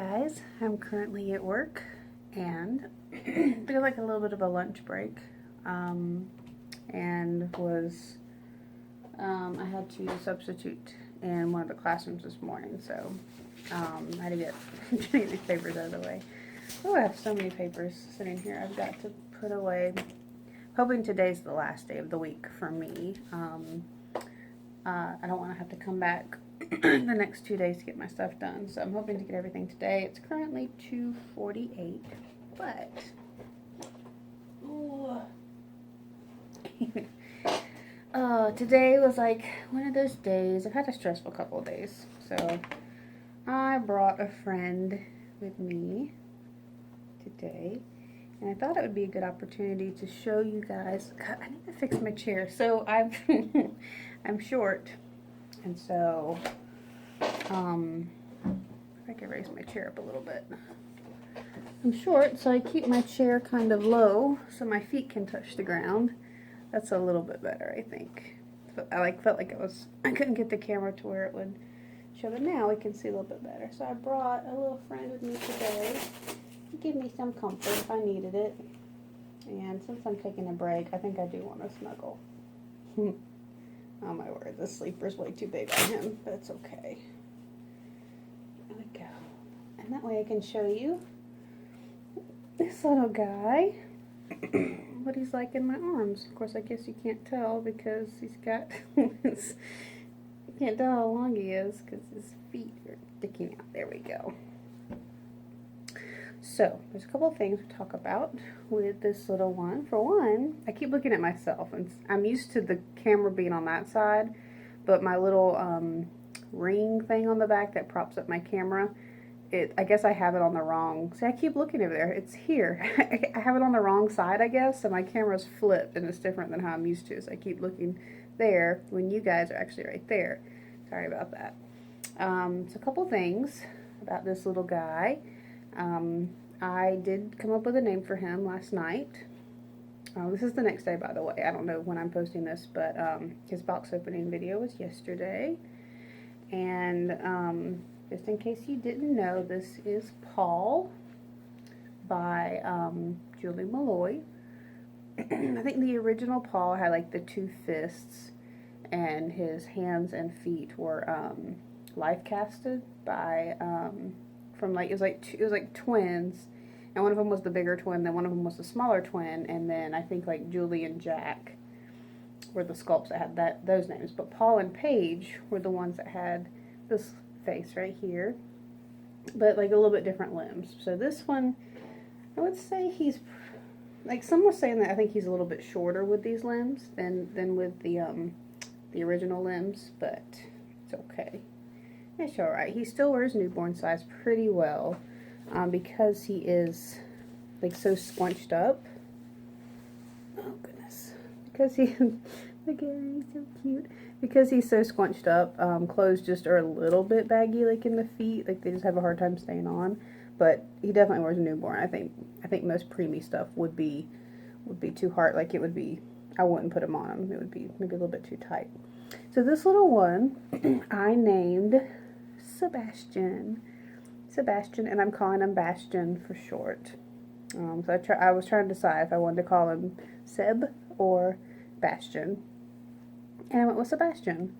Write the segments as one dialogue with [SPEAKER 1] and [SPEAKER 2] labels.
[SPEAKER 1] guys, I'm currently at work and feel like a little bit of a lunch break, and was I had to substitute in one of the classrooms this morning, so I had to get these papers out of the way. Oh, I have so many papers sitting here I've got to put away. Hoping today's the last day of the week for me. I don't want to have to come back the next 2 days to get my stuff done, so I'm hoping to get everything today. It's currently 2:48, but today was like one of those days. I've had a stressful couple of days, so I brought a friend with me today, and I thought it would be a good opportunity to show you guys. God, I need to fix my chair. So I'm short, and so if I can raise my chair up a little bit. I'm short, so I keep my chair kind of low so my feet can touch the ground. That's a little bit better, I think. I felt like I couldn't get the camera to where it would show, but now we can see a little bit better. So I brought a little friend with me today to give me some comfort if I needed it. And since I'm taking a break, I think I do want to snuggle. Oh my word, this sleeper's way too big on him, but it's okay. There we go. And that way I can show you this little guy, what he's like in my arms. Of course, I guess you can't tell because he's got his, you can't tell how long he is because his feet are sticking out. There we go. So, there's a couple of things to talk about with this little one. For one, I keep looking at myself, and I'm used to the camera being on that side, but my little ring thing on the back that props up my camera, I guess I have it on the wrong, see, I keep looking over there, it's here. I have it on the wrong side, I guess, so my camera's flipped, and it's different than how I'm used to, so I keep looking there when you guys are actually right there. Sorry about that. So a couple things about this little guy. I did come up with a name for him last night. This is the next day, by the way. I don't know when I'm posting this, but his box opening video was yesterday. And just in case you didn't know, this is Paul by Juliet Molloy. I think the original Paul had like the two fists, and his hands and feet were life casted by from like it was like twins, and one of them was the bigger twin, then one of them was the smaller twin, and then I think like Julie and Jack were the sculpts that had those names, but Paul and Paige were the ones that had this face right here, but like a little bit different limbs. So this one, I would say he's like, some was saying that I think he's a little bit shorter with these limbs than with the original limbs, but it's okay. It's alright. He still wears newborn size pretty well, because he is like so squunched up. Oh goodness. Because he, look at him, he's so cute. Because he's so squunched up, clothes just are a little bit baggy, like in the feet, like they just have a hard time staying on. But he definitely wears a newborn. I think most preemie stuff would be too hard. Like it would be, I wouldn't put him on him. It would be maybe a little bit too tight. So this little one, I named Sebastian, and I'm calling him Bastion for short. So I was trying to decide if I wanted to call him Seb or Bastion, and I went with Sebastian.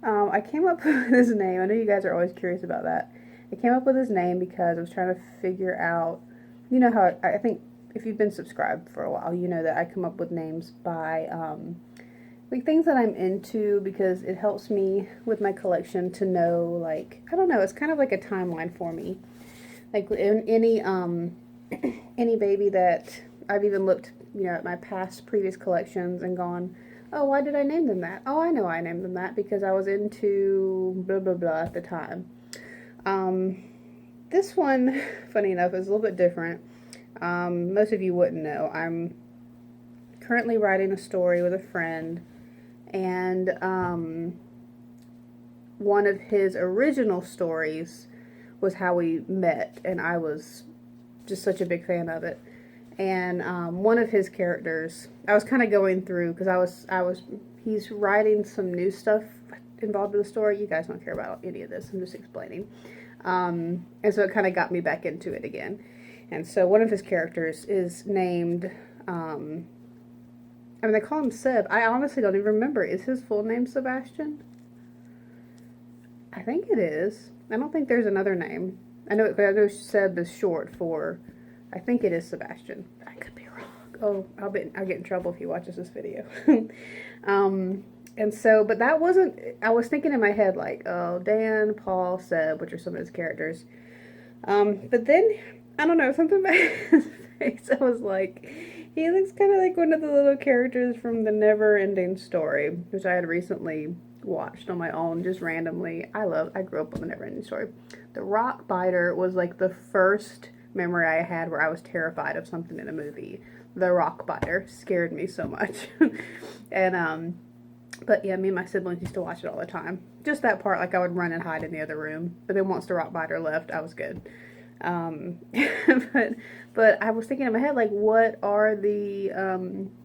[SPEAKER 1] I came up with his name. I know you guys are always curious about that. I came up with his name because I was trying to figure out, you know how I think if you've been subscribed for a while, you know that I come up with names by like things that I'm into, because it helps me with my collection to know, like, I don't know, it's kind of like a timeline for me. Like in any baby that I've even looked, you know, at my previous collections and gone, oh, why did I name them that? Oh, I know I named them that because I was into blah blah blah at the time. This one, funny enough, is a little bit different. Most of you wouldn't know. I'm currently writing a story with a friend, and one of his original stories was how we met, and I was just such a big fan of it. And one of his characters, I was kind of going through, because he's writing some new stuff involved in the story. You guys don't care about any of this, I'm just explaining. And so it kind of got me back into it again. And so one of his characters is named, I mean, they call him Seb. I honestly don't even remember. Is his full name Sebastian? I think it is. I don't think there's another name. I know Seb is short for, I think it is Sebastian. I could be wrong. Oh, I'll get in trouble if he watches this video. And so, but that wasn't, I was thinking in my head like, oh, Dan, Paul, Seb, which are some of his characters. But then, I don't know, something about his face, I was like, he looks kind of like one of the little characters from the Never-Ending Story, which I had recently watched on my own, just randomly. I grew up on the Never-Ending Story. The rock biter was like the first memory I had where I was terrified of something in a movie. The rock biter scared me so much. And, but yeah, me and my siblings used to watch it all the time. Just that part, like I would run and hide in the other room. But then once the rock biter left, I was good. But I was thinking in my head, like, what are the,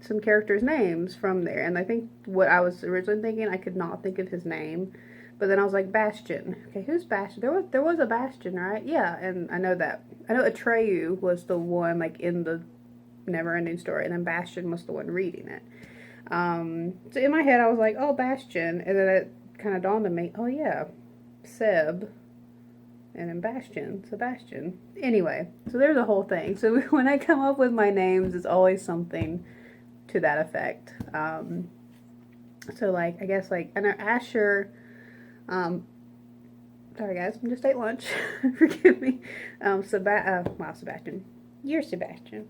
[SPEAKER 1] some characters' names from there? And I think what I was originally thinking, I could not think of his name. But then I was like, Bastion. Okay, who's Bastion? There was a Bastion, right? Yeah, and I know that. I know Atreyu was the one, like, in the Never-Ending Story. And then Bastion was the one reading it. So in my head, I was like, oh, Bastion. And then it kind of dawned on me, oh, yeah, Seb. And then Bastion, Sebastian. Anyway, so there's a whole thing. So when I come up with my names, it's always something to that effect. So like, I guess like, I know Asher, sorry guys, I just ate lunch. Forgive me. Wow, Sebastian. You're Sebastian.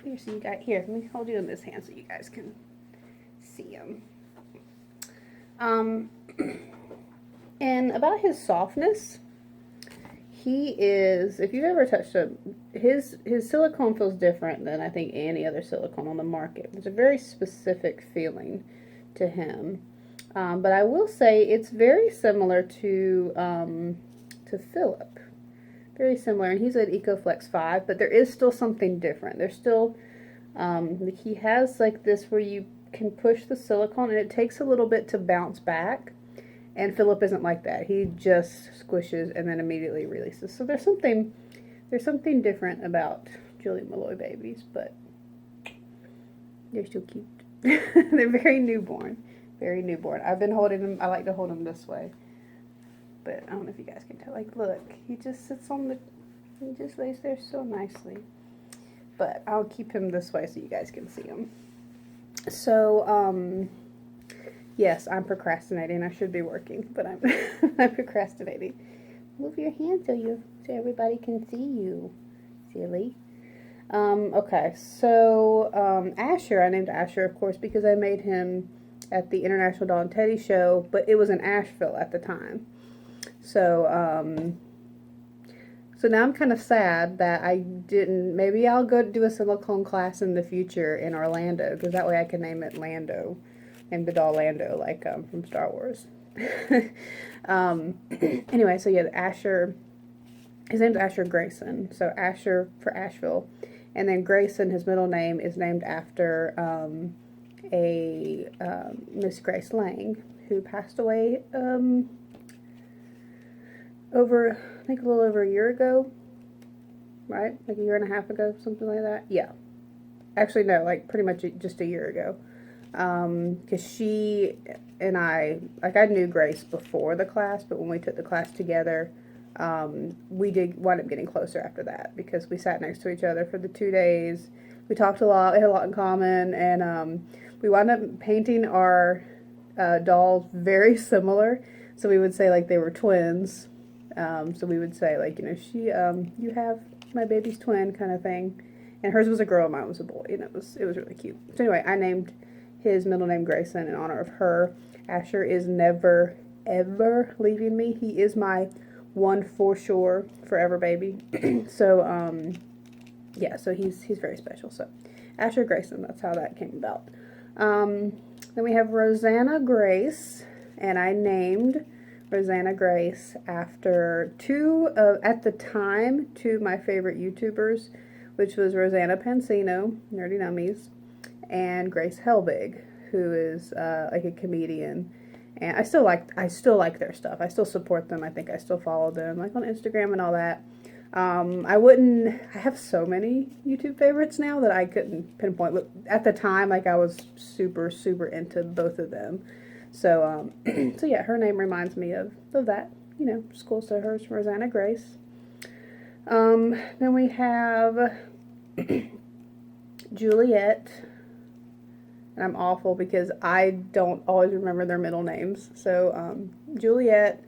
[SPEAKER 1] Here, so you guys, here, let me hold you in this hand so you guys can see him. And about his softness, he is, if you've ever touched him, his silicone feels different than I think any other silicone on the market. There's a very specific feeling to him. But I will say it's very similar to Philip. Very similar, and he's at EcoFlex 5, but there is still something different. There's still, like he has like this where you can push the silicone and it takes a little bit to bounce back. And Philip isn't like that. He just squishes and then immediately releases. So there's something different about Juliet Molloy babies, but they're still cute. They're very newborn. Very newborn. I've been holding them. I like to hold them this way. But I don't know if you guys can tell. Like, look. He just sits on the... He just lays there so nicely. But I'll keep him this way so you guys can see him. So, yes, I'm procrastinating. I should be working, but I'm I'm procrastinating. Move your hand so everybody can see you, silly. Okay, so Asher, I named Asher, of course, because I made him at the International Doll and Teddy show, but it was in Asheville at the time. So, so now I'm kind of sad that I didn't. Maybe I'll go do a silicone class in the future in Orlando, because that way I can name it Lando. And the doll Lando, like from Star Wars. Anyway, so yeah, Asher, his name's Asher Grayson. So Asher for Asheville. And then Grayson, his middle name, is named after Miss Grace Lang, who passed away over, I think a little over a year ago. Right? Like a year and a half ago, something like that. Yeah. Actually, no, like pretty much just a year ago. Because she and I knew Grace before the class, but when we took the class together, we did wind up getting closer after that, because we sat next to each other for the 2 days. We talked a lot, we had a lot in common, and we wound up painting our dolls very similar. So we would say like they were twins. So we would say like, you know, you have my baby's twin kind of thing. And hers was a girl, mine was a boy, and it was really cute. So anyway, I named his middle name Grayson in honor of her. Asher is never, ever leaving me. He is my one for sure forever baby. So, yeah, so he's very special. So, Asher Grayson, that's how that came about. Then we have Rosanna Grace, and I named Rosanna Grace after at the time, two of my favorite YouTubers, which was Rosanna Pansino, Nerdy Nummies, and Grace Helbig, who is like a comedian. And I still like their stuff. I still support them. I think I still follow them, like on Instagram and all that. I have so many YouTube favorites now that I couldn't pinpoint. But at the time, like, I was super, super into both of them. So, so yeah, her name reminds me of that. You know, school, so hers, Rosanna Grace. Then we have Juliet. And I'm awful because I don't always remember their middle names. So, Juliet,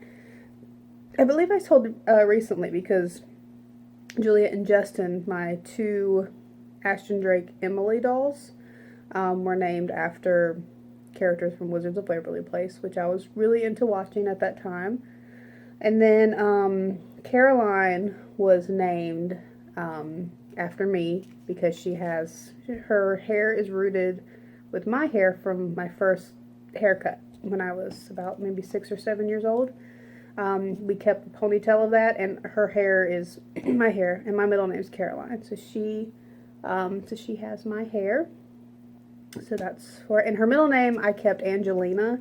[SPEAKER 1] I believe I told recently, because Juliet and Justin, my two Ashton Drake Emily dolls, were named after characters from Wizards of Waverly Place, which I was really into watching at that time. And then Caroline was named after me because her hair is rooted with my hair from my first haircut when I was about maybe 6 or 7 years old. We kept a ponytail of that, and her hair is my hair, and my middle name is Caroline. So she has my hair. So that's for, and her middle name I kept Angelina,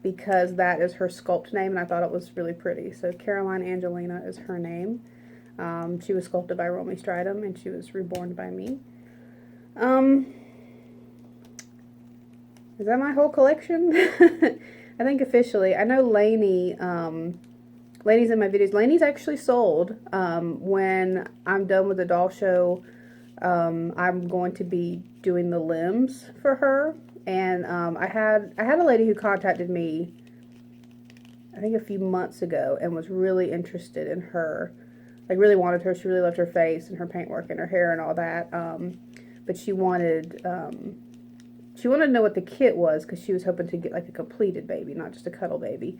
[SPEAKER 1] because that is her sculpt name, and I thought it was really pretty. So Caroline Angelina is her name. She was sculpted by Romie Strydom, and she was reborn by me. Is that my whole collection? I think officially. I know Lainey's in my videos. Lainey's actually sold. When I'm done with the doll show, I'm going to be doing the limbs for her. And I had a lady who contacted me, I think a few months ago, and was really interested in her. Like, really wanted her. She really loved her face and her paintwork and her hair and all that. But she wanted to know what the kit was, because she was hoping to get like a completed baby, not just a cuddle baby.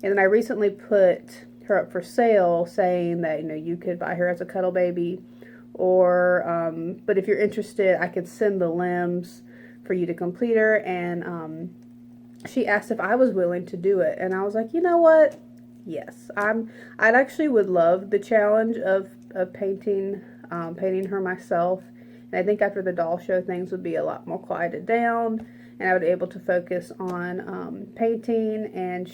[SPEAKER 1] And then I recently put her up for sale, saying that, you know, you could buy her as a cuddle baby, or but if you're interested, I could send the limbs for you to complete her. And she asked if I was willing to do it, and I was like, you know what? Yes, I'd actually would love the challenge of painting her myself. And I think after the doll show, things would be a lot more quieted down, and I would be able to focus on painting. And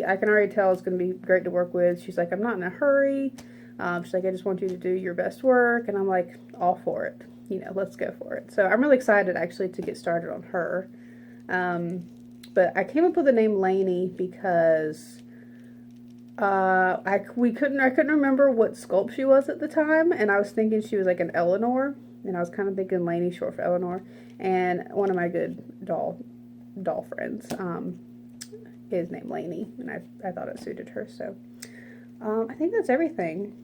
[SPEAKER 1] I can already tell it's going to be great to work with. She's like, I'm not in a hurry. She's like, I just want you to do your best work. And I'm like, all for it. You know, let's go for it. So I'm really excited, actually, to get started on her. But I came up with the name Lainey because I couldn't remember what sculpt she was at the time, and I was thinking she was like an Eleanor. And I was kind of thinking Lainey, short for Eleanor. And one of my good doll friends is named Lainey, and I thought it suited her. So I think that's everything.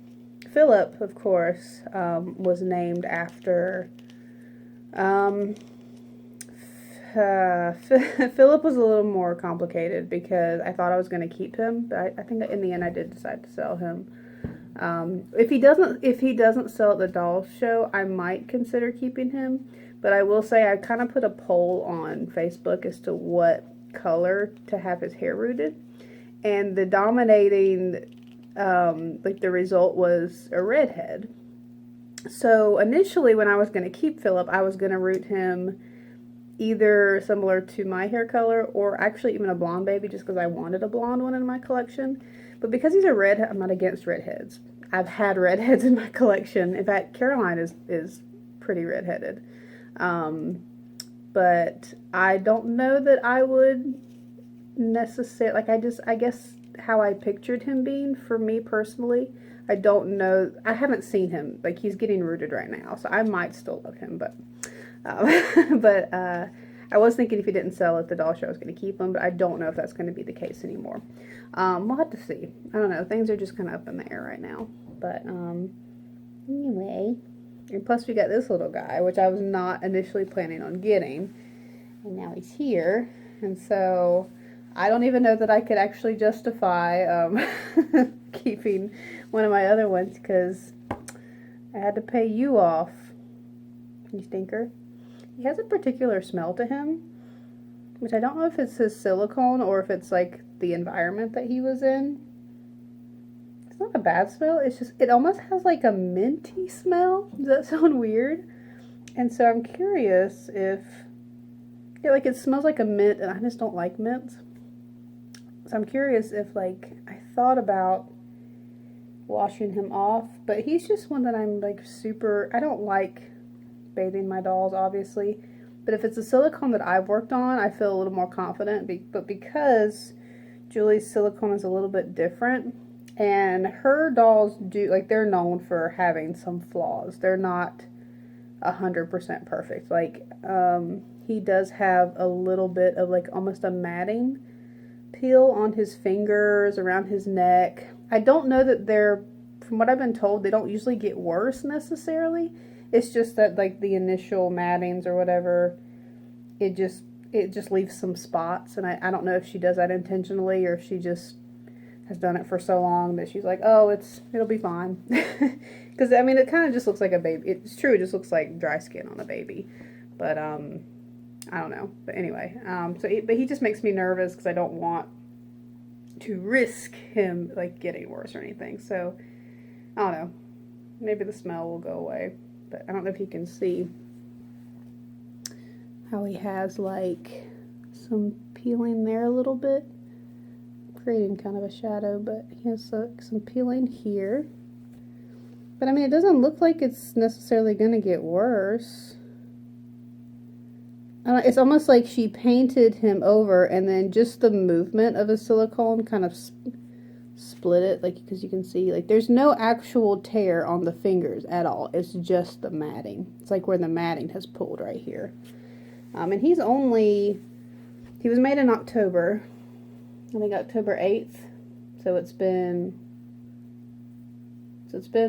[SPEAKER 1] Philip, of course, was named after... Philip was a little more complicated because I thought I was going to keep him, but I think in the end I did decide to sell him. If he doesn't sell at the doll show, I might consider keeping him. But I will say I kind of put a poll on Facebook as to what color to have his hair rooted, and the dominating, like, the result was a redhead. So initially, when I was going to keep Philip, I was going to root him either similar to my hair color, or actually even a blonde baby, just because I wanted a blonde one in my collection. But because he's a redhead, I'm not against redheads. I've had redheads in my collection. In fact, Caroline is pretty redheaded. But I don't know that I would necessarily, like, I guess how I pictured him being, for me personally, I don't know. I haven't seen him. Like, he's getting rooted right now, so I might still love him, but I was thinking if he didn't sell at the doll show, I was going to keep him, but I don't know if that's going to be the case anymore. We'll have to see. I don't know. Things are just kind of up in the air right now. But anyway, and plus we got this little guy, which I was not initially planning on getting, and now he's here. And so I don't even know that I could actually justify keeping one of my other ones, because I had to pay you off, you stinker. He has a particular smell to him, which I don't know if it's his silicone or if it's like the environment that he was in. It's not a bad smell. It's just, it almost has like a minty smell. Does that sound weird? And so I'm curious if Yeah, like it smells like a mint, and I just don't like mints. So I'm curious if, like, I thought about washing him off, but he's just one that I'm like super, I don't like bathing my dolls, obviously, but if it's a silicone that I've worked on, I feel a little more confident, but because Julie's silicone is a little bit different, and her dolls do, like, they're known for having some flaws. They're not 100% perfect. Like, he does have a little bit of, like, almost a matting peel on his fingers, around his neck. I don't know that they're, from what I've been told, they don't usually get worse necessarily. It's just that, like, the initial mattings or whatever, it just leaves some spots, and I don't know if she does that intentionally or if she just has done it for so long that she's like, oh, it'll be fine. Because, I mean, it kind of just looks like a baby. It's true, it just looks like dry skin on a baby. But, I don't know. But anyway, but he just makes me nervous because I don't want to risk him, like, getting worse or anything. So, I don't know. Maybe the smell will go away. But I don't know if you can see how he has, like, some peeling there a little bit. Creating kind of a shadow, but he has some peeling here. But I mean, it doesn't look like it's necessarily going to get worse. It's almost like she painted him over, and then just the movement of a silicone kind of split it, like, because you can see, like, there's no actual tear on the fingers at all. It's just the matting. It's like where the matting has pulled right here. And he was made in October. I think October 8th, so it's been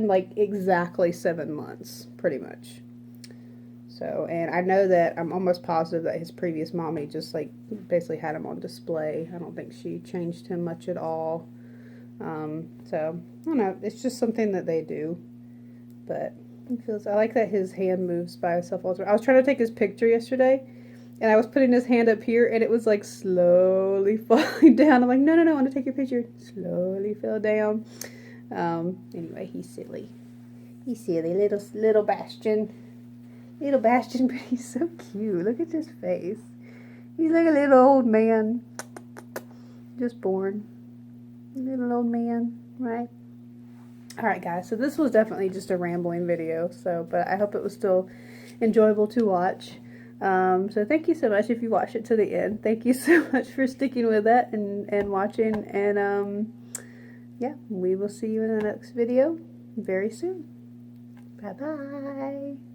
[SPEAKER 1] like exactly 7 months, pretty much. So, and I know that, I'm almost positive that his previous mommy just, like, basically had him on display. I don't think she changed him much at all. So, I don't know, it's just something that they do, but I like that his hand moves by itself all the time. I was trying to take his picture yesterday, and I was putting his hand up here, and it was, like, slowly falling down. I'm like, no, I want to take your picture. Slowly fell down. Anyway, he's silly. He's silly, little Bastion. Little Bastion, but he's so cute. Look at his face. He's like a little old man. Just born. Little old man, right? Alright, guys, so this was definitely just a rambling video, but I hope it was still enjoyable to watch. So thank you so much if you watched it to the end. Thank you so much for sticking with that and watching. And yeah, we will see you in the next video very soon. Bye-bye.